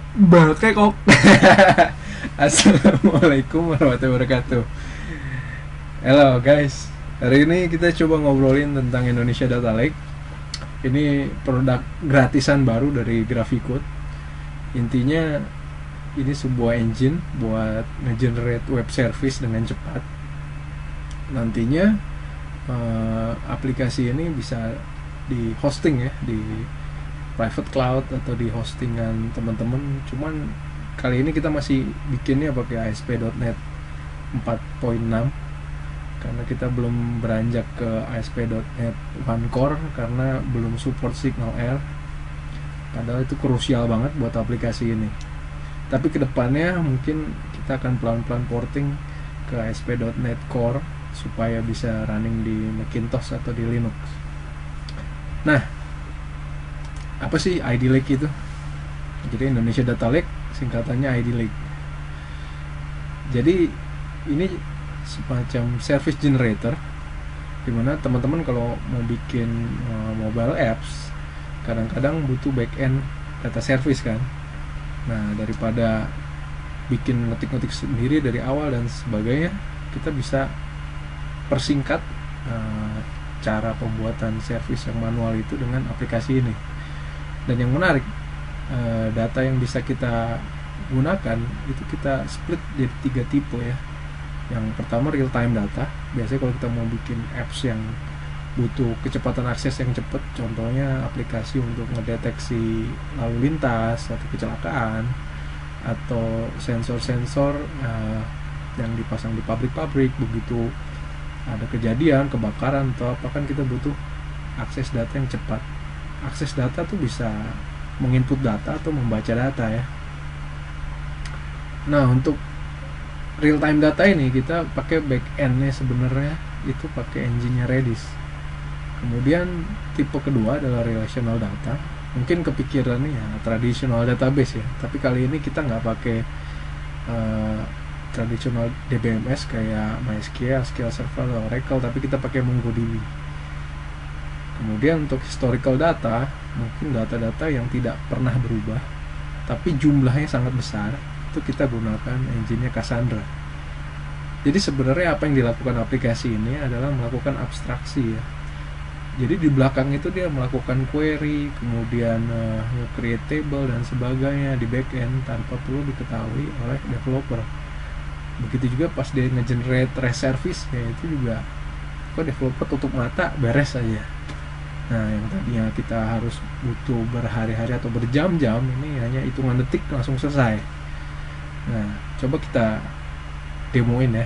Bakekok. Assalamualaikum warahmatullahi wabarakatuh. Halo guys, hari ini kita coba ngobrolin tentang Indonesia Data Lake. Ini produk gratisan baru dari Graphicode. Intinya ini sebuah engine buat nge-generate web service dengan cepat. Nantinya aplikasi ini bisa di hosting ya, di private cloud atau di hostingan teman-teman. Cuman kali ini kita masih bikinnya pakai ASP.NET 4.6 karena kita belum beranjak ke ASP.NET One Core karena belum support Signal Air, padahal itu krusial banget buat aplikasi ini. Tapi kedepannya mungkin kita akan pelan-pelan porting ke ASP.NET Core supaya bisa running di Macintosh atau di Linux. Nah, apa sih ID Lake itu? Jadi Indonesia Data Lake singkatannya ID Lake. Jadi ini semacam service generator dimana teman-teman kalau mau bikin mobile apps kadang-kadang butuh backend data service kan. Nah, daripada bikin ngetik-ngetik sendiri dari awal dan sebagainya, kita bisa persingkat cara pembuatan service yang manual itu dengan aplikasi ini. Dan yang menarik, data yang bisa kita gunakan itu kita split jadi 3 tipe ya. Yang pertama real time data. Biasanya kalau kita mau bikin apps yang butuh kecepatan akses yang cepat, contohnya aplikasi untuk mendeteksi lalu lintas atau kecelakaan, atau sensor-sensor yang dipasang di pabrik-pabrik, begitu ada kejadian kebakaran atau apa, kan kita butuh akses data yang cepat. Akses data tuh bisa menginput data atau membaca data ya. Nah, untuk real time data ini kita pakai backendnya sebenarnya itu pakai engine-nya Redis. Kemudian tipe kedua adalah relational data. Mungkin kepikiran nih ya traditional database ya, tapi kali ini kita nggak pakai traditional DBMS kayak MySQL, SQL Server, Oracle, tapi kita pakai MongoDB. Kemudian untuk historical data, mungkin data-data yang tidak pernah berubah tapi jumlahnya sangat besar, itu kita gunakan engine-nya Cassandra. Jadi sebenarnya apa yang dilakukan aplikasi ini adalah melakukan abstraksi ya. Jadi di belakang itu dia melakukan query, kemudian create table dan sebagainya di backend tanpa perlu diketahui oleh developer. Begitu juga pas dia nge-generate REST service ya, itu juga kok developer tutup mata beres aja. Nah, yang tadinya kita harus butuh berhari-hari atau berjam-jam, ini hanya hitungan detik langsung selesai. Nah, coba kita demoin ya.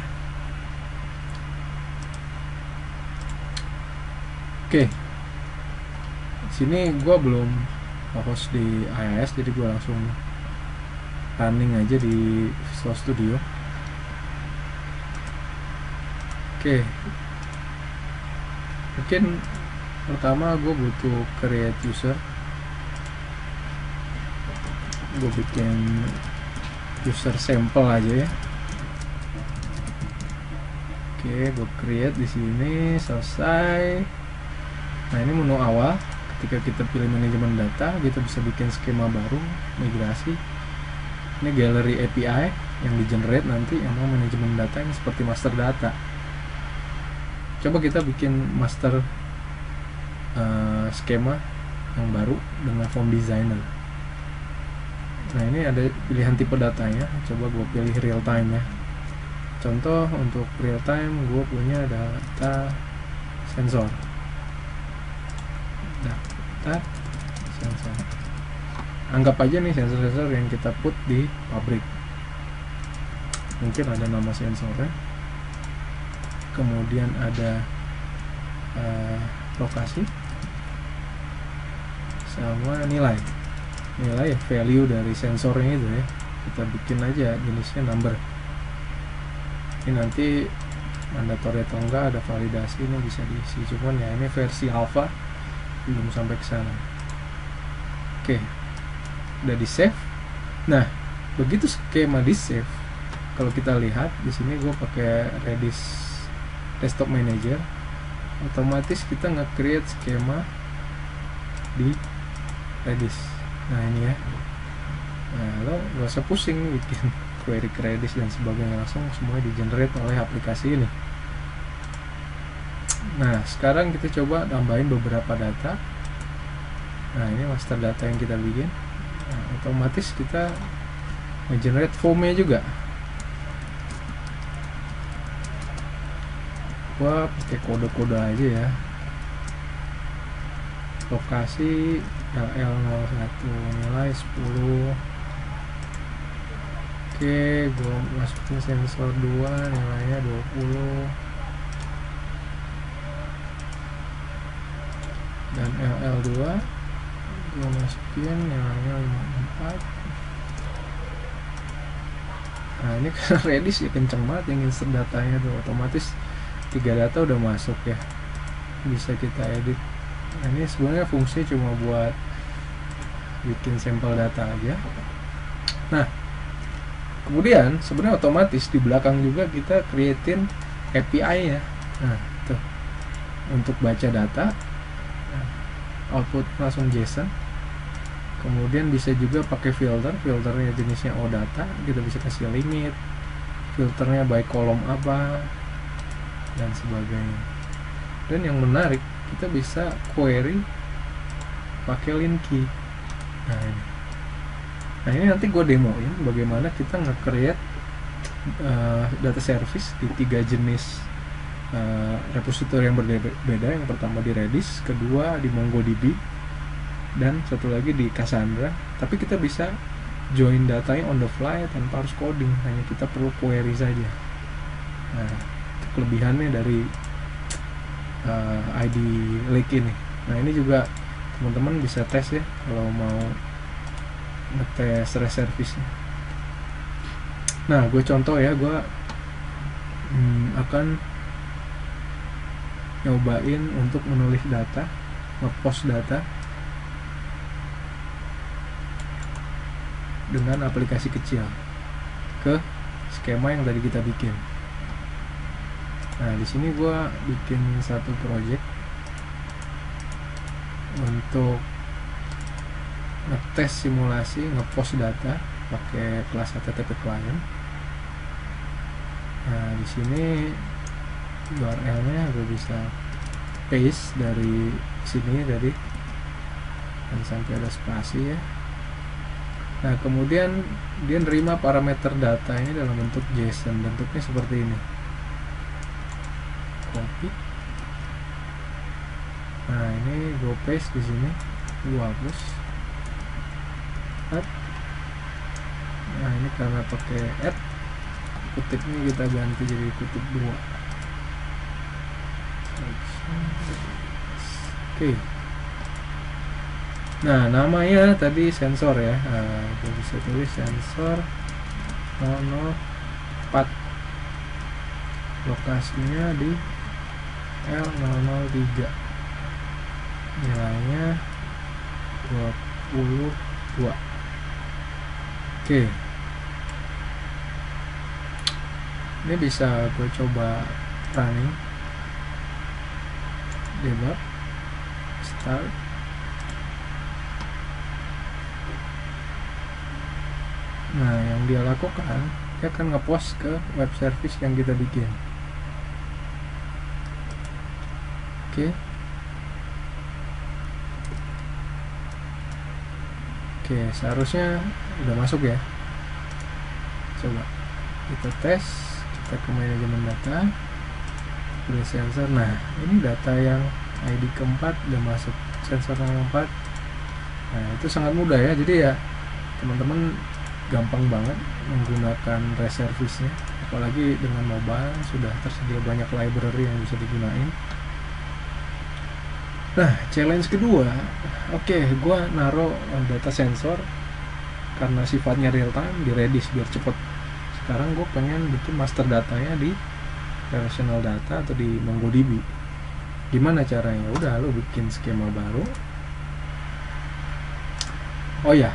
Oke, sini gue belum host di IIS, jadi gue langsung running aja di Visual Studio. Oke, mungkin pertama gue butuh create user. Gue bikin user sampel aja ya. Oke, gue create di sini, selesai. Nah, ini menu awal. Ketika kita pilih manajemen data, kita bisa bikin skema baru, migrasi. Ini gallery API yang di generate nanti yang mau manajemen data yang seperti master data. Coba kita bikin master skema yang baru dengan form designer. Nah, ini ada pilihan tipe datanya. Coba gue pilih real time ya. Contoh untuk real time gue punya data sensor. Data sensor. Anggap aja nih sensor-sensor yang kita put di pabrik. Mungkin ada nama sensornya. Kemudian ada lokasi sama nilai value dari sensornya itu ya. Kita bikin aja jenisnya number. Ini nanti mandatory atau enggak, ada validasi, ini bisa diisi, cuman ya ini versi alpha, belum sampai ke sana. Oke, udah di save. Nah, begitu skema di save, kalau kita lihat di sini gue pakai Redis Desktop Manager, otomatis kita nge-create skema di Redis. Nah, ini ya. Nah, lo nggak usah pusing bikin query ke Redis dan sebagainya, langsung semuanya di generate oleh aplikasi ini. Nah sekarang kita coba tambahin beberapa data. Nah ini master data yang kita bikin. Nah, otomatis kita nge-generate form-nya juga. Gua pakai kode-kode aja ya. Lokasi LL01, nilai 10. Oke, gue masukin sensor 2, nilainya 20. Dan LL2 gue masukin nilainya 54. Nah ini karena Redis ya kenceng banget yang insert datanya tuh, otomatis 3 data udah masuk ya, bisa kita edit. Nah ini sebenarnya fungsi cuma buat bikin sampel data aja. Nah kemudian sebenarnya otomatis di belakang juga kita createin API ya. Nah tuh untuk baca data, output langsung JSON. Kemudian bisa juga pakai filternya jenisnya OData, kita bisa kasih limit, filternya by kolom apa dan sebagainya. Dan yang menarik, kita bisa query pakai linky. Nah ini nanti gue demoin bagaimana kita nge-create data service di 3 jenis repositori yang berbeda. Yang pertama di Redis, kedua di MongoDB, dan satu lagi di Cassandra. Tapi kita bisa join datanya on the fly tanpa harus coding, hanya kita perlu query saja. Nah itu kelebihannya dari ID Lake ini. Nah ini juga teman-teman bisa tes ya kalau mau ngetes reservisnya. Nah gue contoh ya, gue akan nyobain untuk menulis data, ngepost data dengan aplikasi kecil ke skema yang tadi kita bikin. Nah di sini gue bikin satu project untuk ngetes simulasi ngepost data pakai kelas HTTP client. Nah di sini URL-nya gue bisa paste dari sini tadi dan sampai ada spasi ya. Nah kemudian dia nerima parameter data ini dalam bentuk JSON, bentuknya seperti ini. Copy. Nah ini gue paste di sini, gue hapus. Add. Nah ini karena pakai add, kutipnya kita ganti jadi kutip 2. Oke. Nah namanya tadi sensor ya, kita bisa tulis sensor 004, lokasinya di L003, nilainya 22. Oke, ini bisa gue coba running, debug, start. Nah yang dia lakukan, dia akan ngepost ke web service yang kita bikin. Oke, seharusnya udah masuk ya. Coba kita tes, kita ke manajemen data, pilih sensor. Nah ini data yang ID keempat udah masuk, sensor yang keempat. Nah itu sangat mudah ya, jadi ya teman-teman gampang banget menggunakan reservisnya, apalagi dengan mobile sudah tersedia banyak library yang bisa digunain. Nah challenge kedua, oke, gue naro data sensor karena sifatnya real time di Redis biar cepet. Sekarang gue pengen bikin master datanya di relational data atau di MongoDB. Gimana caranya? Udah, lo bikin skema baru. Oh ya,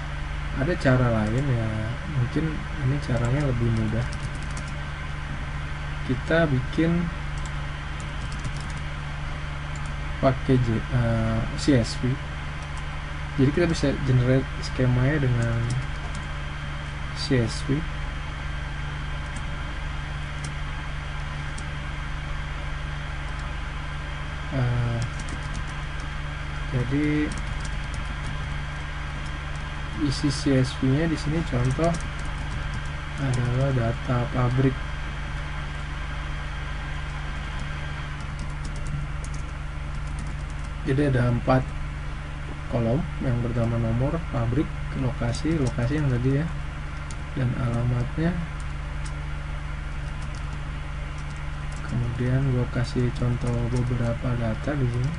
ada cara lain ya, mungkin ini caranya lebih mudah. Kita bikin pakai CSV, jadi kita bisa generate skemanya dengan CSV. Jadi isi CSV-nya di sini contoh adalah data pabrik. Jadi ada 4 kolom. Yang pertama nomor pabrik, lokasi yang tadi ya, dan alamatnya. Kemudian gue kasih contoh beberapa data di sini.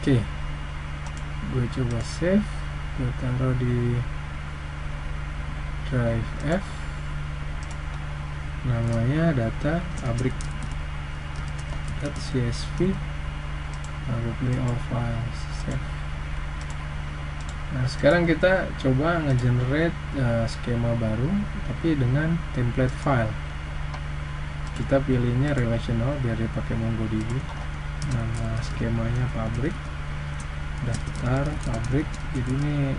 Oke, gue coba save, gue taruh di drive F, namanya data pabrik .csv, lalu play all files, save. Nah, sekarang kita coba nge-generate skema baru tapi dengan template file. Kita pilihnya relational biar dia pakai MongoDB. Nama skemanya pabrik, daftar pabrik. Jadi ini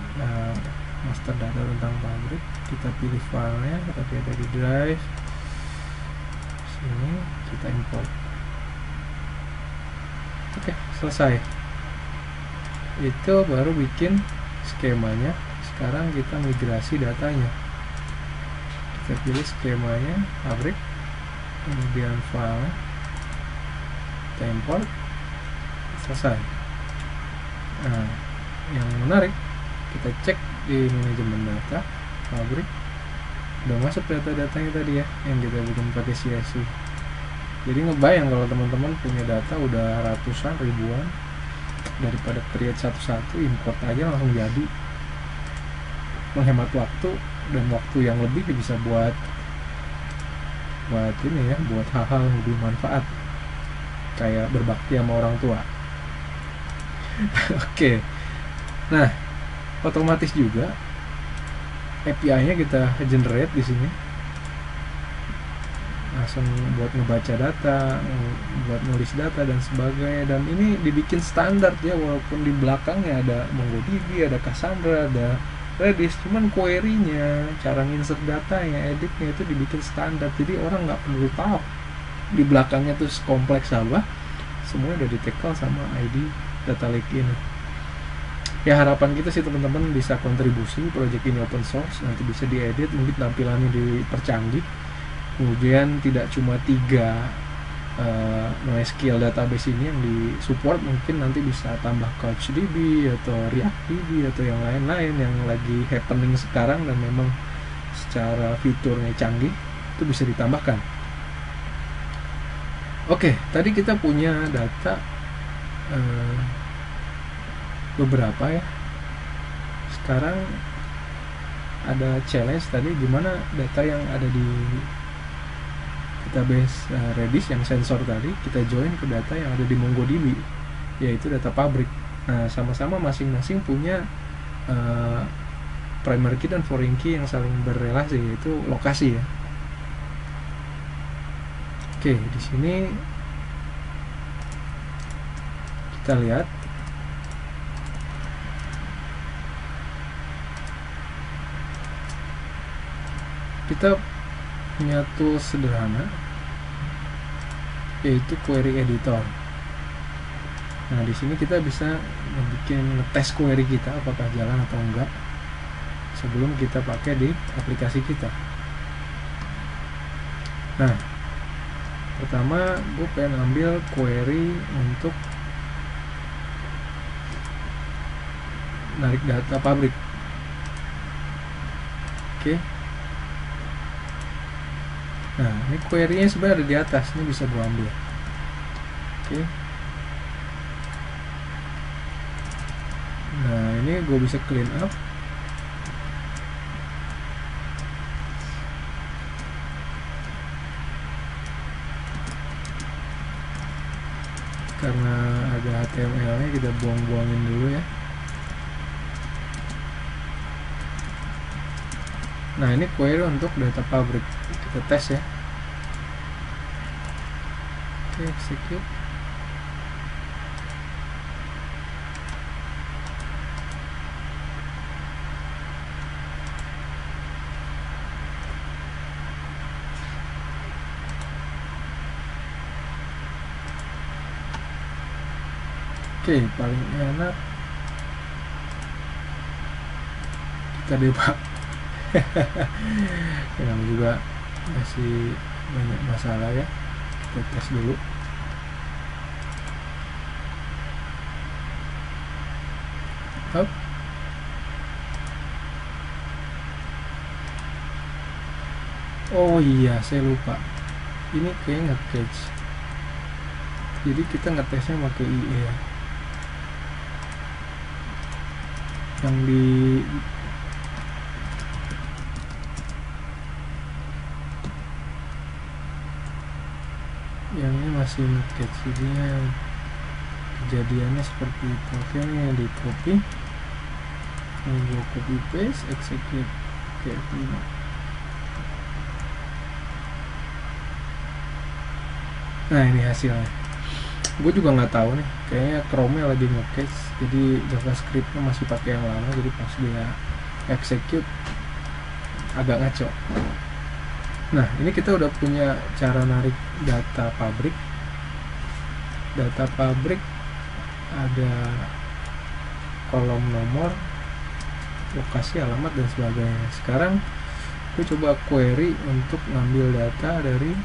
master data tentang pabrik. Kita pilih filenya, tapi ada di drive sini, kita import. Oke, selesai. Itu baru bikin skemanya. Sekarang kita migrasi datanya. Kita pilih skemanya pabrik, kemudian file, kita import, selesai. Nah, yang menarik, kita cek di manajemen data pabrik, udah masuk data-datanya tadi ya, yang kita bikin pakai CSV. Jadi ngebayang kalau teman-teman punya data udah ratusan, ribuan, daripada create satu-satu, import aja langsung jadi. Menghemat waktu, dan waktu yang lebih bisa buat ini ya, buat hal-hal yang lebih manfaat, kayak berbakti sama orang tua. Oke. Nah, otomatis juga API-nya kita generate di sini. Langsung buat ngebaca data, buat nulis data dan sebagainya, dan ini dibikin standar ya, walaupun di belakangnya ada MongoDB, ada Cassandra, ada Redis, cuman query-nya, cara insert datanya, editnya itu dibikin standar, jadi orang nggak perlu tahu di belakangnya tuh kompleks apa, semua udah di-tackle sama ID data lake ini. Ya, harapan kita sih teman-teman bisa kontribusi project ini open source, nanti bisa diedit, mungkin tampilannya dipercanggih, kemudian tidak cuma 3 NoSQL database ini yang disupport, mungkin nanti bisa tambah CouchDB atau ReactDB atau yang lain-lain yang lagi happening sekarang dan memang secara fiturnya canggih, itu bisa ditambahkan. Oke, tadi kita punya data beberapa ya. Sekarang ada challenge tadi, gimana data yang ada di database Redis yang sensor tadi kita join ke data yang ada di MongoDB, yaitu data pabrik. Nah, sama-sama masing-masing punya primary key dan foreign key yang saling berrelasi, yaitu lokasi ya. Oke, di sini kita lihat kita punya tools sederhana, yaitu query editor. Nah, di sini kita bisa ngetes query kita apakah jalan atau enggak sebelum kita pakai di aplikasi kita. Nah, pertama gue pengen ambil query untuk narik data pabrik. Oke. Nah, ini query-nya sebenarnya ada di atas, ini bisa gue ambil. Oke. Nah, ini gue bisa clean up. Karena ada HTML-nya, kita buang-buangin dulu ya. Nah, ini query untuk data pabrik. Kita tes ya. Oke, execute. Oke, paling enak kita debug. Yang juga masih banyak masalah ya. Kita tes dulu. Hop. Oh iya, saya lupa. Ini kayak nge-cache. Jadi kita ngetesnya pakai IE ya. Yang di yang ini masih nge-cache, jadinya kejadiannya seperti itu. Oke, ini di copy, ini gue copy paste, execute. Oke, F5. Nah, ini hasilnya. Gue juga nggak tahu nih, kayaknya Chrome lagi nge-cache, jadi JavaScript-nya masih pakai yang lama, jadi pas dia execute agak ngaco. Nah, ini kita udah punya cara narik data pabrik. Data pabrik ada kolom nomor, lokasi, alamat, dan sebagainya. Sekarang gue coba query untuk ngambil data dari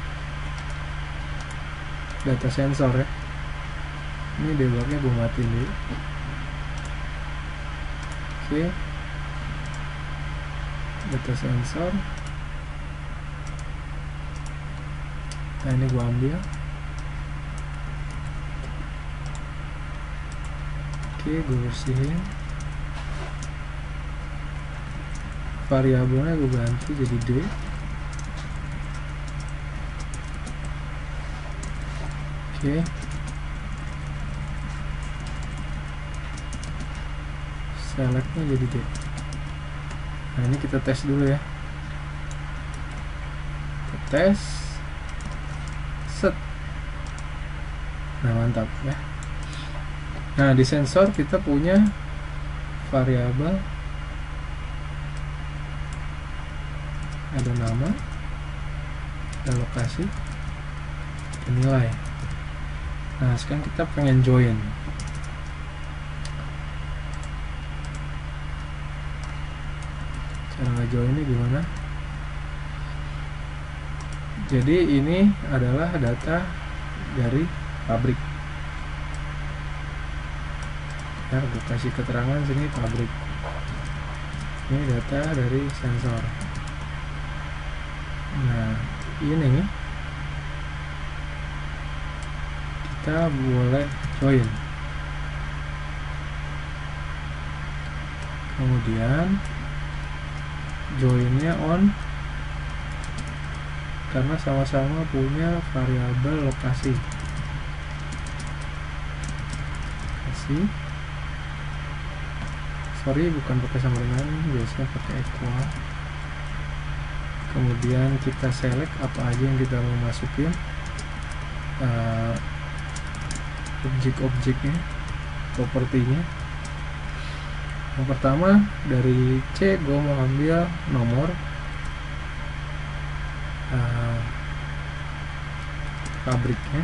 data sensor ya. Ini debugnya gue matiin dulu. Oke, data sensor. Nah, ini gue ambil. Oke, gue bersihin. Variabelnya gue ganti jadi D. Oke, selectnya jadi D. Nah, ini kita tes dulu ya. Kita tes. Set. Nah, mantap ya. Nah, di sensor kita punya variabel, ada nama, ada lokasi, ada nilai. Nah, sekarang kita pengen join. Cara ngejoinnya gimana? Jadi ini adalah data dari pabrik. Nah, gue kasih keterangan sini pabrik. Ini data dari sensor. Nah, ini kita boleh join. Kemudian joinnya on karena sama-sama punya variabel lokasi. Sorry, bukan pakai sama dengan, biasanya pakai equal. Kemudian kita select apa aja yang kita mau masukin, objek-objeknya, propertinya. Yang pertama dari C, gue mau ambil nomor pabriknya,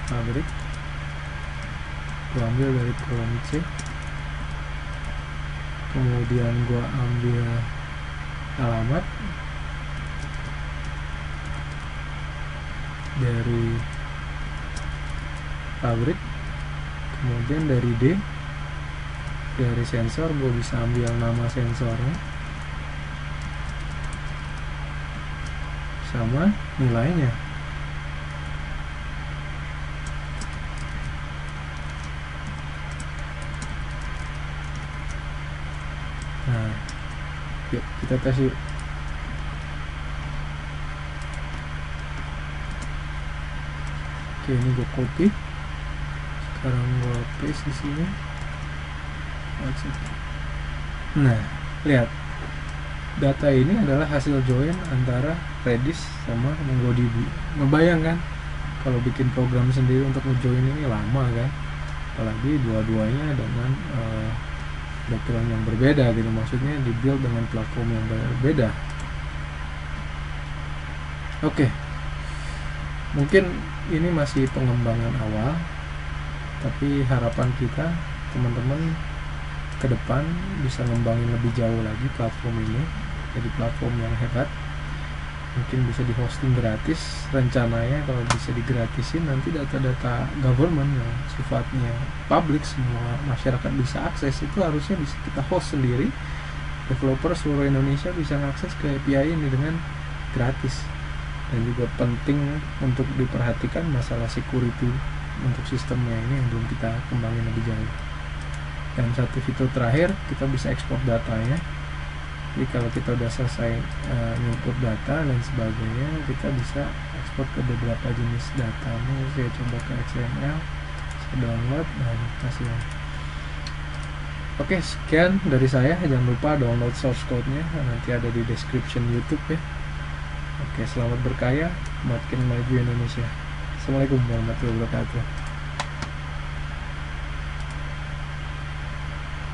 pabrik. Gue ambil dari kolom C. Kemudian gue ambil alamat dari pabrik. Kemudian dari D, dari sensor gue bisa ambil nama sensornya sama nilainya. Nah, yuk kita tes yuk. Oke, ini gue copy. Sekarang gue paste di sini. Nah, lihat. data ini adalah hasil join antara Redis sama MongoDB. Ngebayangkan kalau bikin program sendiri untuk ngejoin ini lama kan, apalagi dua-duanya dengan background yang berbeda gitu, maksudnya dibuild dengan platform yang berbeda. Oke, mungkin ini masih pengembangan awal, tapi harapan kita teman-teman ke depan bisa ngembangin lebih jauh lagi platform ini jadi platform yang hebat. Mungkin bisa di hosting gratis, rencananya kalau bisa digratisin nanti data-data government yang sifatnya public, semua masyarakat bisa akses, itu harusnya bisa kita host sendiri, developer seluruh Indonesia bisa mengakses ke API ini dengan gratis. Dan juga penting untuk diperhatikan masalah security untuk sistemnya ini yang belum kita kembangin lebih jauh. Dan satu fitur terakhir, kita bisa ekspor datanya. Jadi kalau kita udah selesai input data dan sebagainya, kita bisa ekspor ke beberapa jenis data. Ini saya coba ke XML, saya download dan hasilnya. Oke, sekian dari saya. Jangan lupa download source code-nya, nanti ada di description YouTube ya. Oke, selamat berkarya, makin maju Indonesia. Assalamualaikum warahmatullahi wabarakatuh.